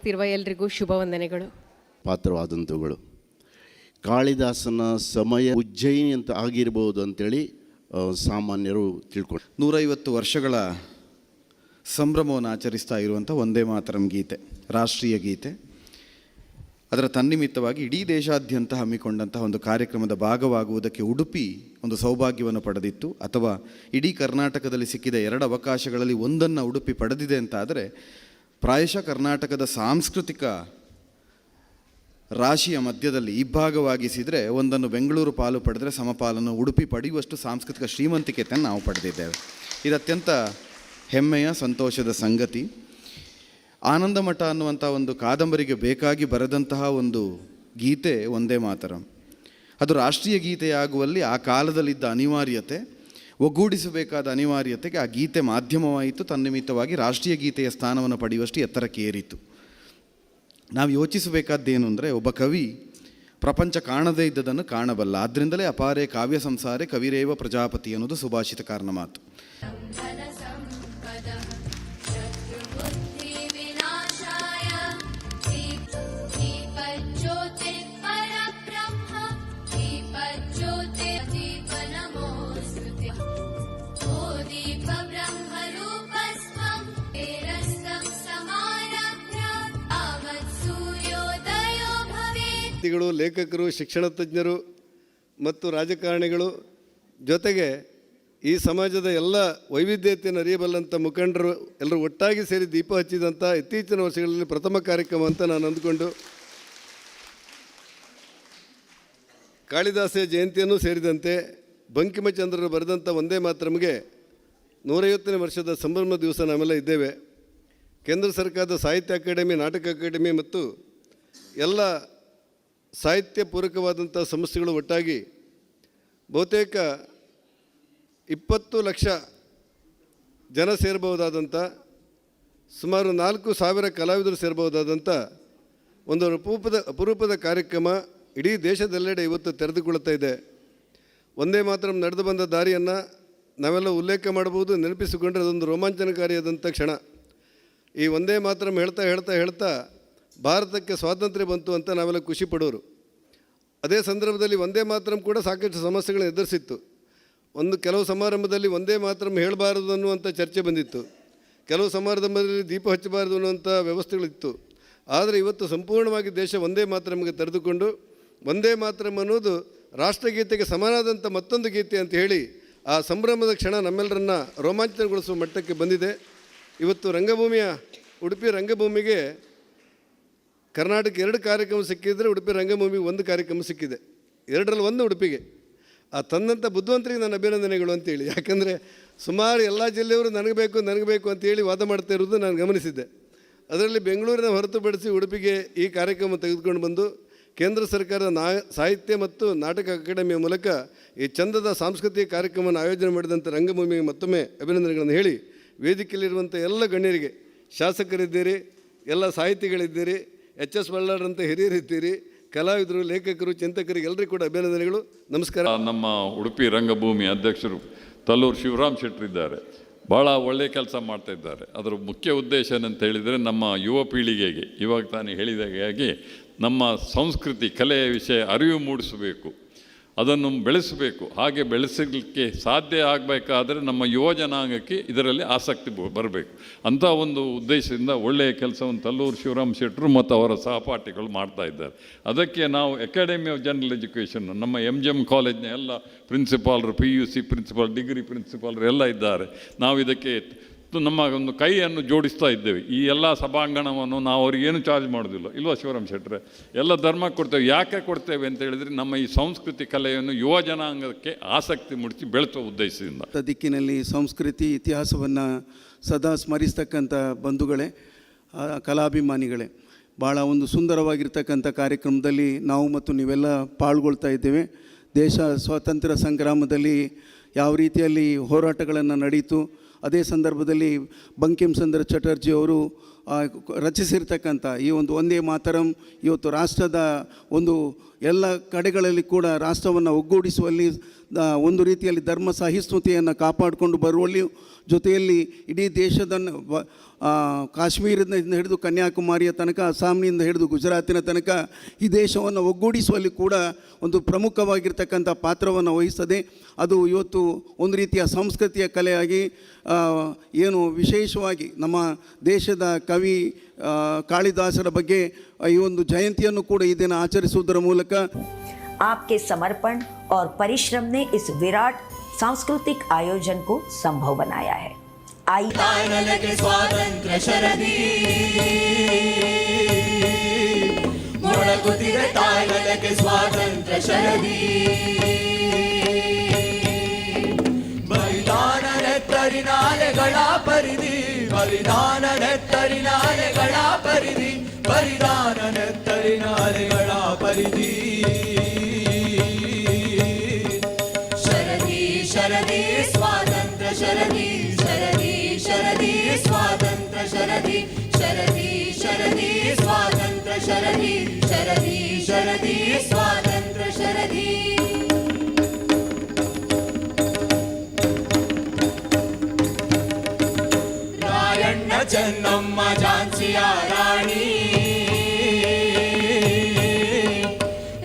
ಭಾಗವಹಿಸ್ತಿರುವ ಎಲ್ರಿಗೂ ಶುಭ ವಂದನೆಗಳು. ಪಾತ್ರವಾದಂಥವುಗಳು ಕಾಳಿದಾಸನ ಸಮಯ ಉಜ್ಜಯಿನಿ ಅಂತ ಆಗಿರ್ಬೋದು ಅಂಥೇಳಿ ಸಾಮಾನ್ಯರು ತಿಳ್ಕೊಂಡು 150 ವರ್ಷಗಳ ಸಂಭ್ರಮವನ್ನು ಆಚರಿಸ್ತಾ ಇರುವಂಥ ವಂದೇ ಮಾತರಂ ಗೀತೆ, ರಾಷ್ಟ್ರೀಯ ಗೀತೆ. ಅದರ ತನ್ನಿಮಿತ್ತವಾಗಿ ಇಡೀ ದೇಶಾದ್ಯಂತ ಹಮ್ಮಿಕೊಂಡಂತಹ ಒಂದು ಕಾರ್ಯಕ್ರಮದ ಭಾಗವಾಗುವುದಕ್ಕೆ ಉಡುಪಿ ಒಂದು ಸೌಭಾಗ್ಯವನ್ನು ಪಡೆದಿತ್ತು. ಅಥವಾ ಇಡೀ ಕರ್ನಾಟಕದಲ್ಲಿ ಸಿಕ್ಕಿದ 2 ಅವಕಾಶಗಳಲ್ಲಿ ಒಂದನ್ನು ಉಡುಪಿ ಪಡೆದಿದೆ ಅಂತಾದರೆ ಪ್ರಾಯಶಃ ಕರ್ನಾಟಕದ ಸಾಂಸ್ಕೃತಿಕ ರಾಶಿಯ ಮಧ್ಯದಲ್ಲಿ ಇಬ್ಬಾಗವಾಗಿಸಿದರೆ ಒಂದನ್ನು ಬೆಂಗಳೂರು ಪಾಲು ಪಡೆದರೆ ಸಮಪಾಲನ್ನು ಉಡುಪಿ ಪಡೆಯುವಷ್ಟು ಸಾಂಸ್ಕೃತಿಕ ಶ್ರೀಮಂತಿಕೆಯನ್ನು ನಾವು ಪಡೆದಿದ್ದೇವೆ. ಇದು ಅತ್ಯಂತ ಹೆಮ್ಮೆಯ ಸಂತೋಷದ ಸಂಗತಿ. ಆನಂದಮಠ ಅನ್ನುವಂಥ ಒಂದು ಕಾದಂಬರಿಗೆ ಬೇಕಾಗಿ ಬರೆದಂತಹ ಒಂದು ಗೀತೆ ವಂದೇ ಮಾತರಂ. ಅದು ರಾಷ್ಟ್ರೀಯ ಗೀತೆಯಾಗುವಲ್ಲಿ ಆ ಕಾಲದಲ್ಲಿದ್ದ ಅನಿವಾರ್ಯತೆ, ಒಗ್ಗೂಡಿಸಬೇಕಾದ ಅನಿವಾರ್ಯತೆಗೆ ಆ ಗೀತೆ ಮಾಧ್ಯಮವಾಯಿತು. ತನ್ನಿಮಿತ್ತವಾಗಿ ರಾಷ್ಟ್ರೀಯ ಗೀತೆಯ ಸ್ಥಾನವನ್ನು ಪಡೆಯುವಷ್ಟು ಎತ್ತರಕ್ಕೆ ಏರಿತು. ನಾವು ಯೋಚಿಸಬೇಕಾದ್ದೇನು ಅಂದರೆ, ಒಬ್ಬ ಕವಿ ಪ್ರಪಂಚ ಕಾಣದೇ ಇದ್ದದನ್ನು ಕಾಣಬಲ್ಲ. ಆದ್ದರಿಂದಲೇ ಅಪಾರೆ ಕಾವ್ಯ ಸಂಸಾರೆ ಕವಿರೇವ ಪ್ರಜಾಪತಿ ಅನ್ನೋದು ಸುಭಾಷಿತಕಾರನ ಮಾತು. ಲೇಖಕರು, ಶಿಕ್ಷಣ ತಜ್ಞರು ಮತ್ತು ರಾಜಕಾರಣಿಗಳು ಜೊತೆಗೆ ಈ ಸಮಾಜದ ಎಲ್ಲ ವೈವಿಧ್ಯತೆಯನ್ನು ಅರಿಯಬಲ್ಲಂಥ ಮುಖಂಡರು ಎಲ್ಲರೂ ಒಟ್ಟಾಗಿ ಸೇರಿ ದೀಪ ಹಚ್ಚಿದಂಥ ಇತ್ತೀಚಿನ ವರ್ಷಗಳಲ್ಲಿ ಪ್ರಥಮ ಕಾರ್ಯಕ್ರಮ ಅಂತ ನಾನು ಅಂದ್ಕೊಂಡು ಕಾಳಿದಾಸ ಜಯಂತಿಯನ್ನು ಸೇರಿದಂತೆ ಬಂಕಿಮಚಂದ್ರರು ಬರೆದಂಥ ವಂದೇ ಮಾತರಂಗೆ 150ನೇ ವರ್ಷದ ಸಂಭ್ರಮ ದಿವಸ ನಾವೆಲ್ಲ ಇದ್ದೇವೆ. ಕೇಂದ್ರ ಸರ್ಕಾರದ ಸಾಹಿತ್ಯ ಅಕಾಡೆಮಿ, ನಾಟಕ ಅಕಾಡೆಮಿ ಮತ್ತು ಎಲ್ಲ ಸಾಹಿತ್ಯ ಪೂರಕವಾದಂಥ ಸಂಸ್ಥೆಗಳು ಒಟ್ಟಾಗಿ ಬಹುತೇಕ 20 ಲಕ್ಷ ಜನ ಸೇರಬಹುದಾದಂಥ, ಸುಮಾರು 4,000 ಕಲಾವಿದರು ಸೇರಬಹುದಾದಂಥ ಒಂದು ಅಪರೂಪದ ಕಾರ್ಯಕ್ರಮ ಇಡೀ ದೇಶದೆಲ್ಲೆಡೆ ಇವತ್ತು ತೆರೆದುಕೊಳ್ಳುತ್ತಾ ಇದೆ. ವಂದೇ ಮಾತರಂ ನಡೆದು ಬಂದ ದಾರಿಯನ್ನು ನಾವೆಲ್ಲ ಉಲ್ಲೇಖ ಮಾಡಬಹುದು, ನೆನಪಿಸಿಕೊಂಡ್ರೆ ಅದೊಂದು ರೋಮಾಂಚನಕಾರಿಯಾದಂಥ ಕ್ಷಣ. ಈ ವಂದೇ ಮಾತರಂ ಹೇಳ್ತಾ ಭಾರತಕ್ಕೆ ಸ್ವಾತಂತ್ರ್ಯ ಬಂತು ಅಂತ ನಾವೆಲ್ಲ ಖುಷಿ ಪಡೋರು. ಅದೇ ಸಂದರ್ಭದಲ್ಲಿ ವಂದೇ ಮಾತರಂ ಕೂಡ ಸಾಕಷ್ಟು ಸಮಸ್ಯೆಗಳನ್ನು ಎದುರಿಸಿತ್ತು. ಕೆಲವು ಸಮಾರಂಭದಲ್ಲಿ ವಂದೇ ಮಾತರಂ ಹೇಳಬಾರದು ಅನ್ನುವಂಥ ಚರ್ಚೆ ಬಂದಿತ್ತು. ಕೆಲವು ಸಮಾರಂಭದಲ್ಲಿ ದೀಪ ಹಚ್ಚಬಾರದು ಅನ್ನುವಂಥ ವ್ಯವಸ್ಥೆಗಳಿತ್ತು. ಆದರೆ ಇವತ್ತು ಸಂಪೂರ್ಣವಾಗಿ ದೇಶ ವಂದೇ ಮಾತರಂಗೆ ತೆರೆದುಕೊಂಡು ವಂದೇ ಮಾತರಂ ಅನ್ನೋದು ರಾಷ್ಟ್ರಗೀತೆಗೆ ಸಮನಾದಂಥ ಮತ್ತೊಂದು ಗೀತೆ ಅಂತ ಹೇಳಿ ಆ ಸಂಭ್ರಮದ ಕ್ಷಣ ನಮ್ಮೆಲ್ಲರನ್ನ ರೋಮಾಂಚನಗೊಳಿಸುವ ಮಟ್ಟಕ್ಕೆ ಬಂದಿದೆ. ಇವತ್ತು ಉಡುಪಿ ರಂಗಭೂಮಿಗೆ ಕರ್ನಾಟಕ 2 ಕಾರ್ಯಕ್ರಮ ಸಿಕ್ಕಿದರೆ ಉಡುಪಿ ರಂಗಭೂಮಿಗೆ 1 ಕಾರ್ಯಕ್ರಮ ಸಿಕ್ಕಿದೆ. 2ರಲ್ಲಿ 1 ಉಡುಪಿಗೆ. ಆ ತಂದಂಥ ಬುದ್ಧಿವಂತರಿಗೆ ನನ್ನ ಅಭಿನಂದನೆಗಳು ಅಂತೇಳಿ. ಯಾಕಂದರೆ ಸುಮಾರು ಎಲ್ಲ ಜಿಲ್ಲೆಯವರು ನನಗೆ ಬೇಕು ಅಂತೇಳಿ ವಾದ ಮಾಡ್ತಾ ಇರೋದು ನಾನು ಗಮನಿಸಿದ್ದೆ. ಅದರಲ್ಲಿ ಬೆಂಗಳೂರಿನ ಹೊರತುಪಡಿಸಿ ಉಡುಪಿಗೆ ಈ ಕಾರ್ಯಕ್ರಮ ತೆಗೆದುಕೊಂಡು ಬಂದು ಕೇಂದ್ರ ಸರ್ಕಾರದ ಸಾಹಿತ್ಯ ಮತ್ತು ನಾಟಕ ಅಕಾಡೆಮಿಯ ಮೂಲಕ ಈ ಚಂದದ ಸಾಂಸ್ಕೃತಿಕ ಕಾರ್ಯಕ್ರಮವನ್ನು ಆಯೋಜನೆ ಮಾಡಿದಂಥ ರಂಗಭೂಮಿಗೆ ಮತ್ತೊಮ್ಮೆ ಅಭಿನಂದನೆಗಳನ್ನು ಹೇಳಿ, ವೇದಿಕೆಯಲ್ಲಿರುವಂಥ ಎಲ್ಲ ಗಣ್ಯರಿಗೆ, ಶಾಸಕರಿದ್ದೀರಿ, ಎಲ್ಲ ಸಾಹಿತಿಗಳಿದ್ದೀರಿ, HS ಬಳ್ಳಾರಂಥ ಹಿರಿಯರಿದ್ದೀರಿ, ಕಲಾವಿದರು, ಲೇಖಕರು, ಚಿಂತಕರಿಗೆ ಎಲ್ಲರಿಗೂ ಕೂಡ ಅಭಿನಂದನೆಗಳು, ನಮಸ್ಕಾರ. ನಮ್ಮ ಉಡುಪಿ ರಂಗಭೂಮಿ ಅಧ್ಯಕ್ಷರು ತಲ್ಲೂರು ಶಿವರಾಮ್ ಶೆಟ್ಟರ್ ಇದ್ದಾರೆ. ಭಾಳ ಒಳ್ಳೆಯ ಕೆಲಸ ಮಾಡ್ತಾಯಿದ್ದಾರೆ. ಅದರ ಮುಖ್ಯ ಉದ್ದೇಶ ಏನಂತ ಹೇಳಿದರೆ, ನಮ್ಮ ಯುವ ಪೀಳಿಗೆಗೆ ಇವಾಗ ತಾನೇ ಹೇಳಿದಾಗೆ ನಮ್ಮ ಸಂಸ್ಕೃತಿ, ಕಲೆಯ ವಿಷಯ ಅರಿವು ಮೂಡಿಸಬೇಕು, ಅದನ್ನು ಬೆಳೆಸಬೇಕು. ಹಾಗೆ ಬೆಳೆಸಲಿಕ್ಕೆ ಸಾಧ್ಯ ಆಗಬೇಕಾದ್ರೆ ನಮ್ಮ ಯುವ ಜನಾಂಗಕ್ಕೆ ಇದರಲ್ಲಿ ಆಸಕ್ತಿ ಬರಬೇಕು ಅಂಥ ಒಂದು ಉದ್ದೇಶದಿಂದ ಒಳ್ಳೆಯ ಕೆಲಸವನ್ನು ತಲ್ಲೂರು ಶಿವರಾಮ್ ಶೆಟ್ಟರು ಮತ್ತು ಅವರ ಸಹಪಾಠಿಗಳು ಮಾಡ್ತಾ ಇದ್ದಾರೆ. ಅದಕ್ಕೆ ನಾವು ಅಕಾಡೆಮಿ ಆಫ್ ಜನರಲ್ ಎಜುಕೇಷನ್, ನಮ್ಮ MGM ಕಾಲೇಜ್ನ ಎಲ್ಲ ಪ್ರಿನ್ಸಿಪಾಲ್ರು, PUC ಪ್ರಿನ್ಸಿಪಾಲ್, ಡಿಗ್ರಿ ಪ್ರಿನ್ಸಿಪಾಲ್ರು ಎಲ್ಲ ಇದ್ದಾರೆ. ನಾವು ಇದಕ್ಕೆ ನಮ್ಮ ಒಂದು ಕೈಯನ್ನು ಜೋಡಿಸ್ತಾ ಇದ್ದೇವೆ. ಈ ಎಲ್ಲ ಸಭಾಂಗಣವನ್ನು ನಾವು ಅವ್ರಿಗೇನು ಚಾರ್ಜ್ ಮಾಡೋದಿಲ್ಲ, ಇಲ್ವಾ ಶಿವರಾಮ್ ಶೆಟ್ಟರೆ? ಎಲ್ಲ ಧರ್ಮ ಕೊಡ್ತೇವೆ. ಯಾಕೆ ಕೊಡ್ತೇವೆ ಅಂತ ಹೇಳಿದರೆ, ನಮ್ಮ ಈ ಸಂಸ್ಕೃತಿ ಕಲೆಯನ್ನು ಯುವ ಜನಾಂಗಕ್ಕೆ ಆಸಕ್ತಿ ಮೂಡಿಸಿ ಬೆಳೆಸುವ ಉದ್ದೇಶದಿಂದ. ದಿಕ್ಕಿನಲ್ಲಿ ಸಂಸ್ಕೃತಿ ಇತಿಹಾಸವನ್ನು ಸದಾ ಸ್ಮರಿಸ್ತಕ್ಕಂಥ ಬಂಧುಗಳೇ, ಕಲಾಭಿಮಾನಿಗಳೇ, ಭಾಳ ಒಂದು ಸುಂದರವಾಗಿರ್ತಕ್ಕಂಥ ಕಾರ್ಯಕ್ರಮದಲ್ಲಿ ನಾವು ಮತ್ತು ನೀವೆಲ್ಲ ಪಾಲ್ಗೊಳ್ತಾ ಇದ್ದೇವೆ. ದೇಶ ಸ್ವಾತಂತ್ರ್ಯ ಸಂಗ್ರಾಮದಲ್ಲಿ ಯಾವ ರೀತಿಯಲ್ಲಿ ಹೋರಾಟಗಳನ್ನು ನಡೀತು, ಅದೇ ಸಂದರ್ಭದಲ್ಲಿ ಬಂಕಿಂಚಂದ್ರ ಚಟರ್ಜಿ ಅವರು ರಚಿಸಿರ್ತಕ್ಕಂಥ ಈ ಒಂದು ವಂದೇ ಮಾತರಂ ಇವತ್ತು ರಾಷ್ಟ್ರದ ಒಂದು ಎಲ್ಲ ಕಡೆಗಳಲ್ಲಿ ಕೂಡ ರಾಷ್ಟ್ರವನ್ನು ಒಗ್ಗೂಡಿಸುವಲ್ಲಿ ಒಂದು ರೀತಿಯಲ್ಲಿ ಧರ್ಮ ಸಹಿಷ್ಣುತೆಯನ್ನು ಕಾಪಾಡಿಕೊಂಡು ಬರುವಲ್ಲಿ ಜೊತೆಯಲ್ಲಿ ಇಡೀ ದೇಶದ ಕಾಶ್ಮೀರದಿಂದ ಹಿಡಿದು ಕನ್ಯಾಕುಮಾರಿಯ ತನಕ, ಅಸ್ಸಾಂನಿಂದ ಹಿಡಿದು ಗುಜರಾತಿನ ತನಕ ಈ ದೇಶವನ್ನು ಒಗ್ಗೂಡಿಸುವಲ್ಲಿ ಕೂಡ ಒಂದು ಪ್ರಮುಖವಾಗಿರ್ತಕ್ಕಂಥ ಪಾತ್ರವನ್ನು ವಹಿಸ್ತದೆ. ಅದು ಇವತ್ತು ಒಂದು ರೀತಿಯ ಸಂಸ್ಕೃತಿಯ ಕಲೆಯಾಗಿ ಏನು ವಿಶೇಷವಾಗಿ ನಮ್ಮ ದೇಶದ ಕವಿ ಕಾಳಿದಾಸರ ಬಗ್ಗೆ ಈ ಒಂದು ಜಯಂತಿಯನ್ನು ಕೂಡ ಈ ದಿನ ಆಚರಿಸುವುದರ ಮೂಲಕ आपके समर्पण और परिश्रम ने इस विराट सांस्कृतिक आयोजन को संभव बनाया है. लगे स्वातंत्र्य शरदी मोड़गुतिरे तायलगे स्वातंत्र्य शरदी बलिदान नेत्तरिनाಲೆಗಳ ಪರಿಧಿ ಬಲಿದಾನ ನೆತ್ತರಿನಾಲೆಗಳ ಪರಿಧಿ ಬಲಿದಾನ ನೆತ್ತರಿನಾಲೆಗಳ ಪರಿಧಿ शरदी स्वातंत्र्य शरदी शरदी शरदी स्वातंत्र्य शरदी शरदी शरदी स्वातंत्र्य शरदी शरदी शरदी स्वातंत्र्य शरदी रायण्ण ಚೆನ್ನಮ್ಮ ಝಾನ್ಸಿಯ ರಾಣಿ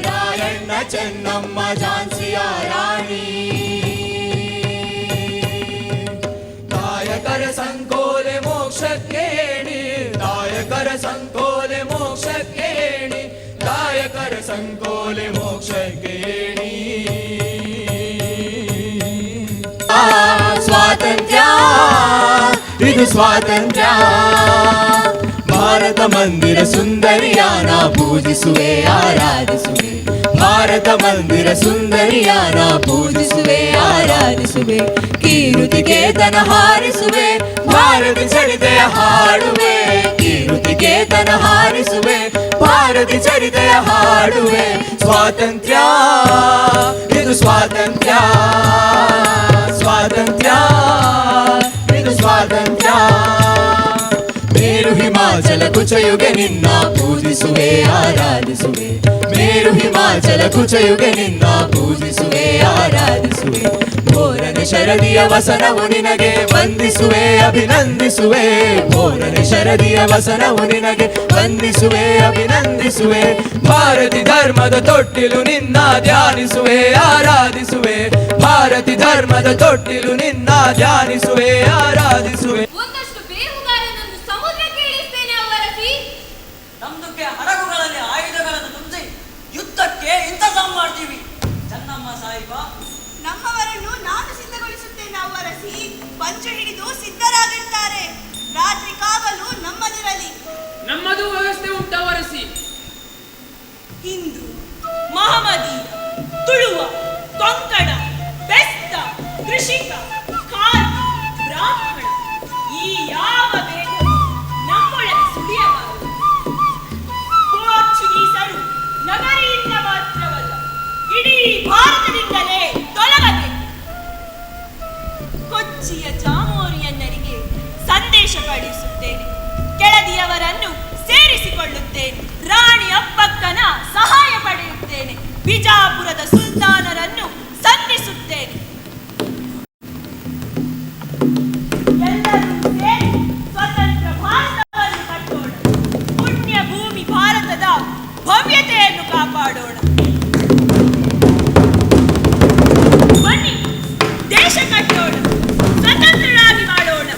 ರಾಯಣ್ಣ ಚೆನ್ನಮ್ಮ ಝಾನ್ಸಿಯ ರಾಣಿ ಸಂಕೋಲೆ ಮೋಕ್ಷಕ್ಕೆ ಏಣಿ ದಾಯಕರ ಸಂಕೋಲೆ ಮೋಕ್ಷಕ್ಕೆ ಏಣಿ ದಾಯಕರ ಸಂಕೋಲೆ ಮೋಕ್ಷಕ್ಕೆ ಏಣಿ ಸ್ವಾತಂತ್ರ್ಯ ಇದು ಸ್ವಾತಂತ್ರ್ಯ ಭಾರತ ಮಂದಿರ ಸುಂದರಿಯಾನ ಪೂಜಿಸುವೆ ಆರಾಧಿಸುವೆ ಭಾರತ ಮಂದಿರ ಸುಂದರಿಯಾನ ಪೂಜಿಸುವೆ ಆರಾಧಿಸುವೆ ಕೀರುತಿಕೇತನ ಹಾರಿಸುವೆ ಭಾರತ ಚರಿತೆಯ ಹಾಡುವೆ ಕೀರುತಿಕೇತನ ಹಾರಿಸುವೆ ಭಾರತ ಚರಿತೆಯ ಹಾಡುವೆ ಸ್ವಾತಂತ್ರ್ಯ ಇದು ಸ್ವಾತಂತ್ರ್ಯ ಸ್ವಾತಂತ್ರ್ಯ ಇದು ಸ್ವಾತಂತ್ರ್ಯ ಮೇರು ಹಿಮಾಚಲ ಕುಚಯುಗೆ ನಿನ್ನ ಪೂಜಿಸುವೆ ಆರಾಧಿಸುವೆ ಮೇರು ಹಿಮಾಚಲ ಕುಚಯುಗೆ ನಿನ್ನ ಪೂಜಿಸುವೆ ಆರಾಧಿಸುವೆ ಘೋರನೆ ಶರದಿಯ ವಸನವು ನಿನಗೆ ವಂದಿಸುವೆ ಅಭಿನಂದಿಸುವೆ ಘೋರನೆ ಶರದಿಯ ವಸನವು ನಿನಗೆ ವಂದಿಸುವೆ ಅಭಿನಂದಿಸುವೆ ಭಾರತಿ ಧರ್ಮದ ತೊಟ್ಟಿಲು ನಿನ್ನ ಧ್ಯಾನಿಸುವೆ ಆರಾಧಿಸುವೆ ಭಾರತಿ ಧರ್ಮದ ತೊಟ್ಟಿಲು ನಿನ್ನ ಧ್ಯಾನಿಸುವೆ ಆರಾಧಿಸುವೆ ಒಂದಷ್ಟು ಬೇಹುಗಾರನನ್ನು ಸಮುದ್ರಕ್ಕೆ ಇಳಿಸ್ತೇನೆ ಅವರಸಿ ನಮ್ದಕ್ಕೆ ಹಡಗುಗಳಲ್ಲಿ ಆಯುಧಗಳನ್ನು ತುಂಬಿಸಿ ಯುದ್ಧಕ್ಕೆ ಇಂತಜಾಮ್ ಮಾಡ್ತೀವಿ ಚೆನ್ನಮ್ಮ ಸಾಹಿಬ ನಮ್ಮವರನ್ನು ನಾನು ಸಿದ್ಧಗೊಳಿಸುತ್ತೇನೆ ಅವರಸಿ ಪಂಚು ಹಿಡಿದು ಸಿದ್ಧರಾಗಿರ್ತಾರೆ ರಾತ್ರಿ ಕಾವಲು ನಮ್ಮದಿರಲಿ ನಮ್ಮದು ವ್ಯವಸ್ಥೆ ಉಂಟವರಸಿ ಹಿಂದೂ ಮಹಮದೀಯ ತುಳುವ ಕೊಂಕಣ ಬೆಸ್ತ ಕೃಷಿಕ ಕಾರ್ಮಿ ಬ್ರಾಹ್ಮಣ ಈ ಯಾವ ಭೇದವೂ ನಮ್ಮೊಳಗೆ ಸುಳಿಯಬಾರದು ಪೋರ್ಚುಗೀಸರು ನಗರಿಯಿಂದ ಮಾತ್ರವಲ್ಲ ಇಡೀ ಭಾರತದಿಂದಲೇ ತೊಲಗದೆ ಕೊಚ್ಚಿಯ ಜಾಮೋರಿಯನ್ನರಿಗೆ ಸಂದೇಶ ಕಳುಹಿಸುತ್ತೇನೆ ಕೆಳದಿಯವರನ್ನು ಸೇರಿಸಿಕೊಳ್ಳುತ್ತೇನೆ ರಾಣಿ ಅಪ್ಪಕ್ಕನ ಸಹಾಯ ಪಡೆಯುತ್ತೇನೆ ಬಿಜಾಪುರದ ಸುಲ್ತಾನರನ್ನು ಸಂಧಿಸುತ್ತೇನೆ ಎಲ್ಲರೂ ಸೇರಿ ಸ್ವತಂತ್ರ ಭಾರತವನ್ನು ಕಟ್ಟೋಣ ಪುಣ್ಯ ಭೂಮಿ ಭಾರತದ ಭವ್ಯತೆಯನ್ನು ಕಾಪಾಡೋಣ ಬನ್ನಿ ದೇಶ ಕಟ್ಟೋಣ ಸ್ವತಂತ್ರರಾಗಿ ಮಾಡೋಣ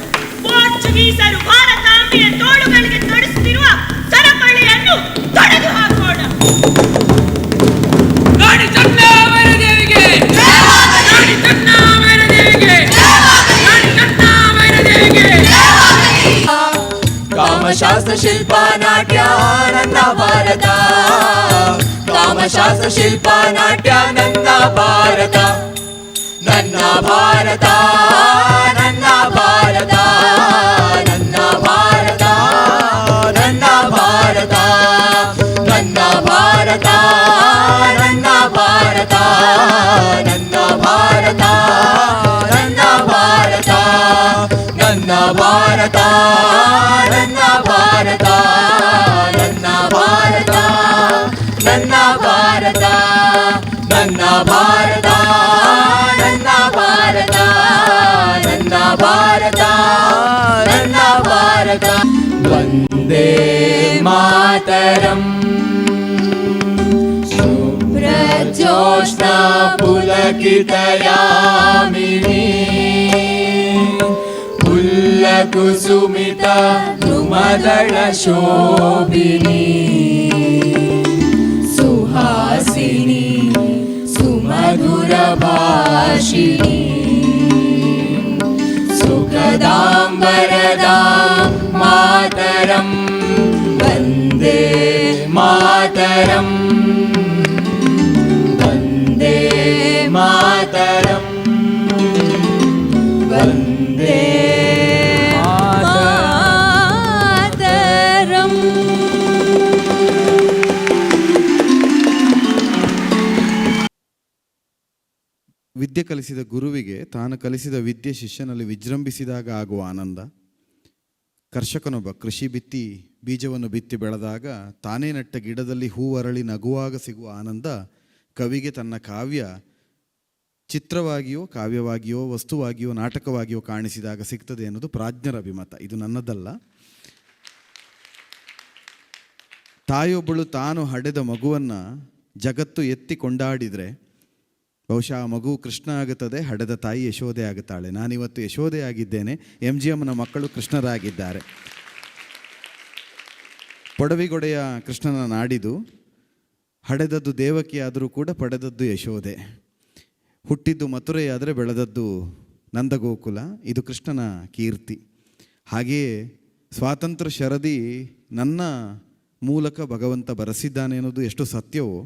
ಪೋರ್ಚುಗೀಸರು ಭಾರತಾಂಬೆಯ ತೋಳುಗಳಿಗೆ ತೊಡಿಸುತ್ತಿರುವ ಸರಪಳಿಯನ್ನು ತೊಡೆದು ಹಾಕೋಣ ರಾಣಿ ಚೆನ್ನಮ್ಮನ ದೇವಿಗೆ ರಾಣಿ ಚೆನ್ನಮ್ಮನ ದೇವಿಗೆ ರಾಣಿ ಚೆನ್ನಮ್ಮನ ದೇವಿಗೆ ಕಾಮಶಾಸ್ತ್ರ ಶಿಲ್ಪ ನಾಟ್ಯ ನನ್ನ ಭಾರತ ಕಾಮಶಾಸ್ತ್ರ ಶಿಲ್ಪ ನಾಟ್ಯ ನನ್ನ ಭಾರತ ನನ್ನ ಭಾರತ ನನ್ನ ಭಾರತ ನನ್ನ ಭಾರತ ನನ್ನ ಭಾರತ ನನ್ನ ಭಾರತ ನನ್ನ ಭಾರತ ನನ್ನ ಭಾರತ ನನ್ನ ಭಾರತ ನನ್ನ ಭಾರತ ನನ್ನ ಭಾರತ ನನ್ನ ಭಾರತ ನನ್ನ ಭಾರತ ಭಾರತ ನನ್ನ ಭಾರತ ವಂದೇ ಮಾತರಂ ಶುಭ್ರಜೋತ್ಸ್ನಾ ಪುಲಕಿತಯಾಮಿನಿ ಕುಸುಮಿತ ಧ್ರುಮದಳ ಶೋಭಿನಿ ಸುಹಾಸಿನಿ ಸುಮಧುರ ಭಾಷಿಣಿ ಸುಖದಾಂಬರದಾ ಮಾತರಂ ವಂದೇ ಮಾತರಂ ವಂದೇ ಮಾತರಂ ವಂದೇ ವಿದ್ಯೆ ಕಲಿಸಿದ ಗುರುವಿಗೆ ತಾನು ಕಲಿಸಿದ ವಿದ್ಯೆ ಶಿಷ್ಯನಲ್ಲಿ ವಿಜೃಂಭಿಸಿದಾಗ ಆಗುವ ಆನಂದ. ಕರ್ಷಕನೊಬ್ಬ ಕೃಷಿ ಬಿತ್ತಿ ಬೀಜವನ್ನು ಬಿತ್ತಿ ಬೆಳೆದಾಗ ತಾನೇ ನೆಟ್ಟ ಗಿಡದಲ್ಲಿ ಹೂವರಳಿ ನಗುವಾಗ ಸಿಗುವ ಆನಂದ ಕವಿಗೆ ತನ್ನ ಕಾವ್ಯ ಚಿತ್ರವಾಗಿಯೋ ಕಾವ್ಯವಾಗಿಯೋ ವಸ್ತುವಾಗಿಯೋ ನಾಟಕವಾಗಿಯೋ ಕಾಣಿಸಿದಾಗ ಸಿಗ್ತದೆ ಅನ್ನೋದು ಪ್ರಾಜ್ಞರ ಅಭಿಮತ. ಇದು ನನ್ನದಲ್ಲ. ತಾಯೊಬ್ಬಳು ತಾನು ಹಡೆದ ಮಗುವನ್ನು ಜಗತ್ತು ಎತ್ತಿ ಕೊಂಡಾಡಿದರೆ ಬಹುಶಃ ಆ ಮಗು ಕೃಷ್ಣ ಆಗುತ್ತದೆ, ಹಡೆದ ತಾಯಿ ಯಶೋದೆ ಆಗುತ್ತಾಳೆ. ನಾನಿವತ್ತು ಯಶೋದೆ ಆಗಿದ್ದೇನೆ, MGMನ ಮಕ್ಕಳು ಕೃಷ್ಣರಾಗಿದ್ದಾರೆ. ಪೊಡವಿಗೊಡೆಯ ಕೃಷ್ಣನ ನಾಡಿದು, ಹಡೆದದ್ದು ದೇವಕಿ ಆದರೂ ಕೂಡ ಪಡೆದದ್ದು ಯಶೋದೆ. ಹುಟ್ಟಿದ್ದು ಮಥುರೆಯಾದರೆ ಬೆಳೆದದ್ದು ನಂದಗೋಕುಲ. ಇದು ಕೃಷ್ಣನ ಕೀರ್ತಿ. ಹಾಗೆಯೇ ಸ್ವಾತಂತ್ರ್ಯ ಶರದಿ ನನ್ನ ಮೂಲಕ ಭಗವಂತ ಬರೆಸಿದ್ದಾನೆ ಅನ್ನೋದು ಎಷ್ಟು ಸತ್ಯವೋ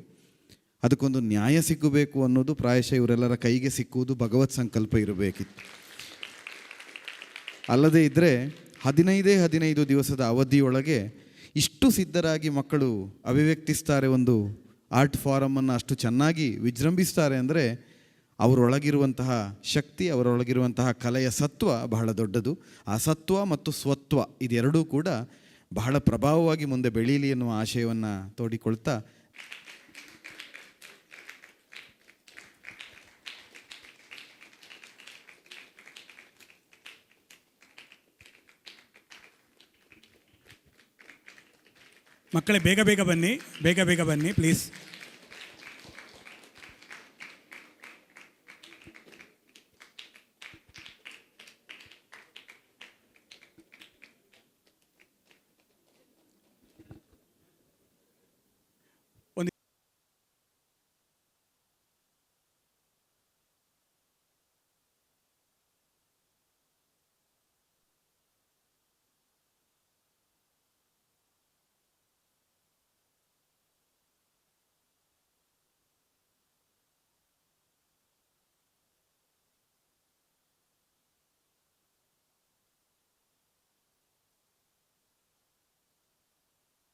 ಅದಕ್ಕೊಂದು ನ್ಯಾಯ ಸಿಕ್ಕಬೇಕು ಅನ್ನೋದು ಪ್ರಾಯಶಃ ಇವರೆಲ್ಲರ ಕೈಗೆ ಸಿಕ್ಕುವುದು ಭಗವತ್ ಸಂಕಲ್ಪ ಇರಬೇಕಿತ್ತು. ಅಲ್ಲದೇ ಇದ್ದರೆ 15 ದಿವಸದ ಅವಧಿಯೊಳಗೆ ಇಷ್ಟು ಸಿದ್ಧರಾಗಿ ಮಕ್ಕಳು ಅಭಿವ್ಯಕ್ತಿಸ್ತಾರೆ, ಒಂದು ಆರ್ಟ್ ಫಾರಮನ್ನು ಅಷ್ಟು ಚೆನ್ನಾಗಿ ವಿಜೃಂಭಿಸ್ತಾರೆ ಅಂದರೆ ಅವರೊಳಗಿರುವಂತಹ ಶಕ್ತಿ, ಅವರೊಳಗಿರುವಂತಹ ಕಲೆಯ ಸತ್ವ ಬಹಳ ದೊಡ್ಡದು. ಆ ಸತ್ವ ಮತ್ತು ಸ್ವತ್ವ ಇದೆರಡೂ ಕೂಡ ಬಹಳ ಪ್ರಭಾವವಾಗಿ ಮುಂದೆ ಬೆಳೀಲಿ ಎನ್ನುವ ಆಶಯವನ್ನು ತೋಡಿಕೊಳ್ತಾ ಮಕ್ಕಳೇ ಬೇಗ ಬೇಗ ಬನ್ನಿ ಪ್ಲೀಸ್.